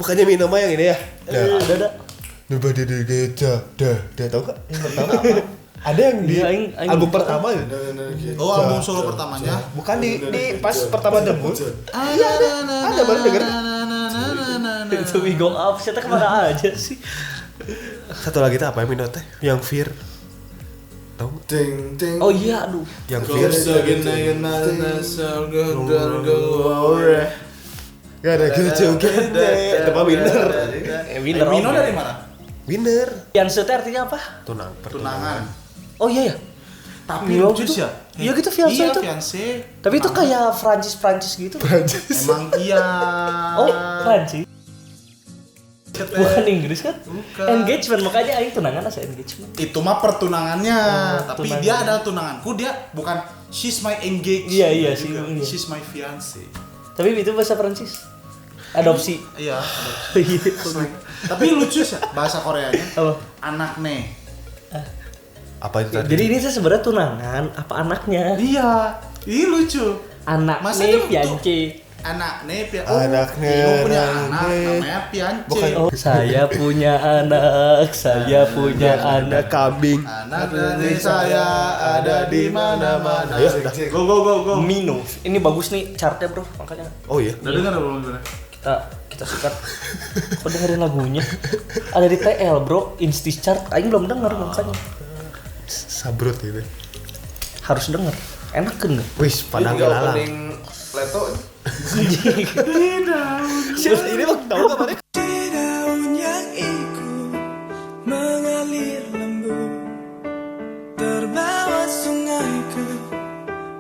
Bukannya Mino mah yang ini ya? Ada. Nobody did geja. Dah tahu enggak? Yang pertama. Ada yang di album pertama ya? Oh, album solo pertamanya. Bukan di pas pertama debut. Ada baru denger. Itu we go up, saya kemana aja sih. Satu lagi tuh apa ya Mino teh? Yang Fear. Tahu? Ting. Oh iya, aduh. Yang Fear. Gak ada gitu gede. Tepat winner. Winner. Mino dari mana? Winner. Fiancé itu artinya apa? Tunangan. Oh iya ya. Tapi Iya lucu gitu. ya. Iya gitu fiancé Iya, itu. fiancé. Tapi itu kayak Prancis gitu. Emang iya. Oh, Prancis. Bukan Inggris kan? Bukan. Engagement, makanya aing tunangan asa engagement. Itu mah pertunangannya, tapi tunangan. dia adalah tunanganku, dia bukan she's my engaged. Iya sih. juga. Iya. She's my fiancé. Tapi itu bahasa Prancis. Adopsi. Iya. Iya. Tapi lucu sih bahasa Koreanya. Apa? Anak nih. Apa itu tadi? Jadi ini saya sebenarnya tunangan apa anaknya? Iya. Ini lucu. Anak Masa nih dia betul? fiancé. Anak nih Anak nih, Mino punya anak anak nih. namanya fiancé. Bukan. Oh, saya punya anak, saya punya Ada anak. kambing. Anak dari saya ada di mana-mana. Ayo, sudah. Go. Mino. Ini bagus nih chartnya bro, makanya Oh iya. Udah dengar belum gimana? kita suka. Kok dengerin lagunya? Ada di TL bro, Instis chart. Aing belum denger makanya. Sabrut gitu. Harus denger. Enak kan nggak? Wis, padang lalang. Leto. Ini bang tahu nggak Pak? Daun yang ikut mengalir lembut terbawa sungai ke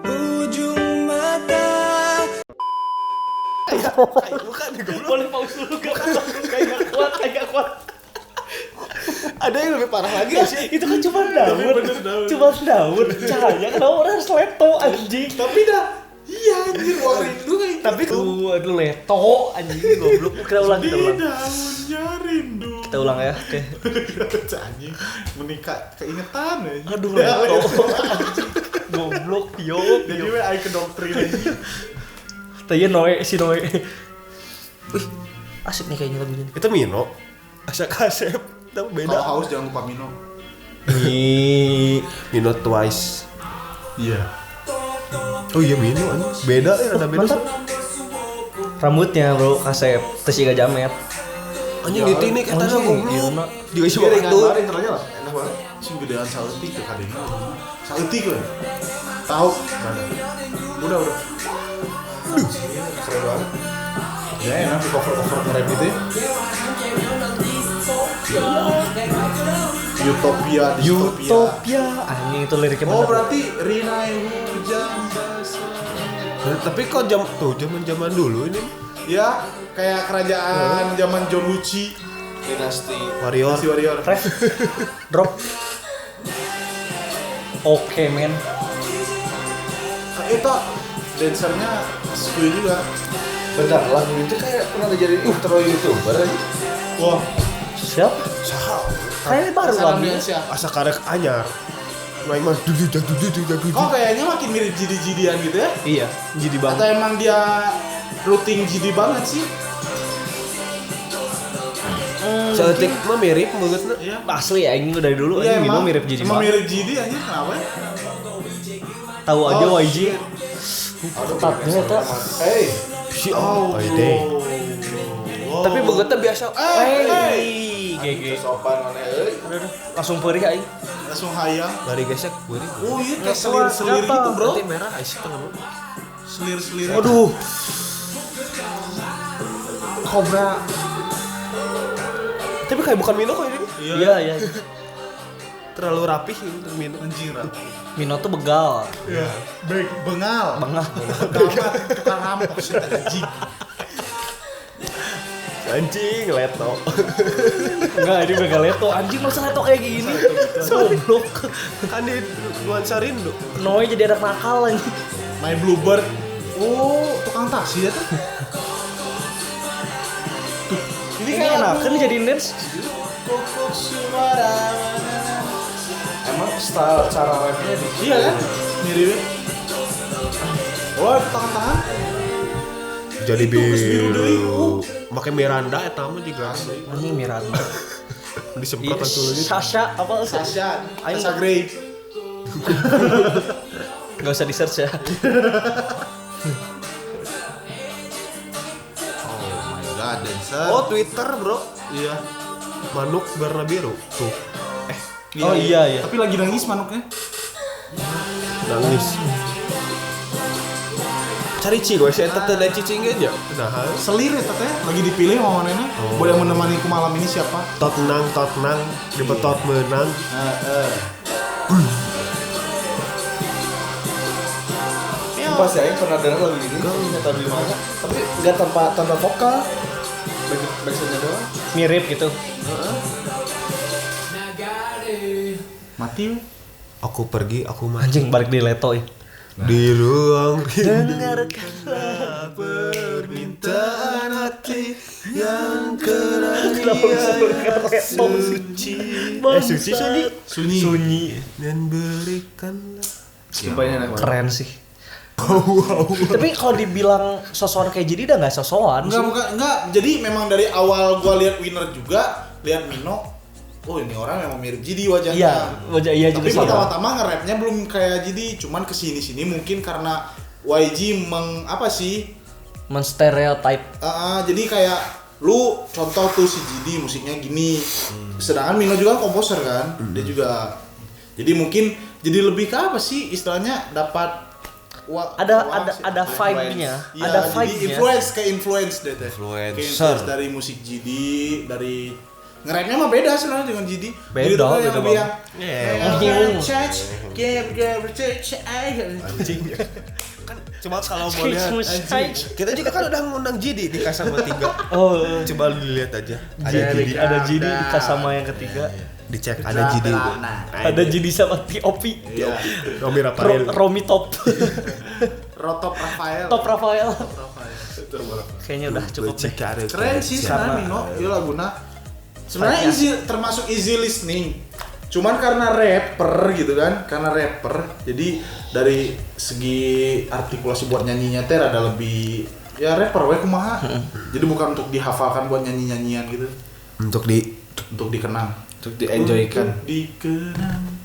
ujung mata. Bukan nih goblok. Boleh pause dulu kayak gak kuat. Ada yang lebih parah lagi nggak sih? Itu kan cuma daun. Cahaya kenapa orang harus leto anjing? Tapi dah. Iya anjir, wah rindu kayak Tapi aduh leto anjing goblok. Kita ulang. daunnya rindu. Kita ulang ya. Oke. Anjing menikah keingetan aja. Aduh leto. Anjing. Goblok yo. Jadi we aing ke doktrin aja. Tanya Noe. Wih, asik nih kayaknya lagunya. Itu Mino. Asa kasep. Tapi beda. Kalau haus jangan lupa minum. Mino twice. Iya. Oh iya Mino anjing. Beda ya ada beda. Mantap. Rambutnya bro kasep, terus juga jamet. Anjing ini kata Anjing, goblok. iya, nak. Juga isi waktu. Intronya lah, enak banget. Sing gedean sautik ke kadena. Sautik we. Tahu. Udah. Keren banget. Ya enak di cover ngerem gitu ya. Utopia. Anjing itu liriknya Oh bener. berarti Rina yang hujan basah. Tapi kok zaman dulu ini Ya kayak kerajaan zaman John Lucci. Dinasti. Warrior. Si Warrior. Ref. Drop. Oke men. Itu dancernya skill juga. Bentar, lagu itu kayak pernah jadi intro YouTuber aja. Wah. Siapa? Sahal. Kayaknya baru lagunya. Asa karek anyar. Main mas dudu. Kok kayaknya makin mirip Jidi-Jidian gitu ya? Iya, jadi Atau banget. emang dia routing Jidi banget sih? Celetik mah mirip menurutnya. Iya. Asli ya, ini dari dulu aja Mino mirip jadi emang banget. mirip Jidi aja kenapa ya? Tahu aja Oh, YG. Ketatnya eta. Hey, Si oh, deh. Tapi begitu biasa. Hey, GG. sopan mana euy. Langsung perih aing. Langsung hayang. Lari gesek beri. Oh iya kayak selir-selir Gatal. gitu bro. Berarti merah ice tengah. Selir-selir. Aduh. Cobra. Tapi kayak bukan Mino kok ini. Iya. Terlalu rapih untuk Mino. Anjing Ra. Mino tuh begal. Iya. Baik, bengal. Bengal. Bengal tukang rampok sih anjing. Anjing leto. Enggak, ini begal leto. Anjing masa leto kayak gini. Goblok. Kan di nuansa rindu. Noe jadi anak nakal anjing. My Bluebird. Oh, tukang taksi ya tuh. Tuh, Ini enak kan jadi dance. Kokok suara. Emang style cara rapnya di Iya kan? Mirip. Oh, tangan-tangan. Jadi Itu geus biru deui. biru. Make Miranda eta mah juga Anjing Miranda. disemprot langsung lagi. Sasha apa Sasha, Aing Sasha Grey. enggak usah di-search ya. Oh my god, dancer. Oh, Twitter, Bro. Iya. Manuk warna biru tuh. Oh iya. Tapi lagi nangis manuknya. Nangis. Cari cigo, saya teteh dan cicing aja. Nah, Selir ya teh, lagi dipilih sama manehna. Boleh menemaniku malam ini siapa? tot nang, dibetot menang. Pas ya, pernah dengar lagu ini, nggak tahu di mana. Tapi nggak tanpa vokal. Backsoundnya doang. Mirip gitu. Mati. Aku pergi, aku mati. Anjing balik di Leto ya. Di ruang Dengarkanlah permintaan hati yang suci. Sunyi. dan berikanlah. Sumpahnya enak banget. Keren sih. Tapi kalau dibilang sosokan kayak jadi udah nggak sosokan sih. Enggak. Jadi memang dari awal gua lihat Winner juga, lihat Mino. Oh ini orang memang mirip Jidi wajahnya. Iya, wajah iya juga Tapi sih. pertama-tama nge-rapnya belum kayak Jidi, cuman kesini-sini mungkin karena YG Men-stereotype. jadi kayak lu contoh tuh si Jidi musiknya gini. Sedangkan Mino juga komposer kan. Dia juga jadi mungkin jadi lebih ke apa sih istilahnya dapat Ada vibe-nya, Iya, ada jadi vibe-nya. influence deh teh. Influencer. Influence dari musik Jidi, dari nge-rapnya mah beda sebenarnya dengan Jidi. Beda, Jadi tuh yang beda lebih banget. Kan coba kalau mau lihat kita juga kan udah ngundang Jidi di Kasama 3. Oh, Coba lihat aja. Ada Jidi. ada Jidi di Kasama yang ketiga. Dicek ada Jidi. Ada Jidi sama T.O.P. Romi Rafael. Romi Top. Rotop Rafael. Top Rafael. Kayaknya udah cukup deh. Keren sih sebenarnya Mino, itu laguna. Sebenarnya termasuk easy listening. Cuman karena rapper gitu kan, jadi dari segi artikulasi buat nyanyinya teh ada lebih ya rapper we kumaha. Jadi bukan untuk dihafalkan buat nyanyi-nyanyian gitu. Untuk Untuk dikenang, di enjoykan. dikenang.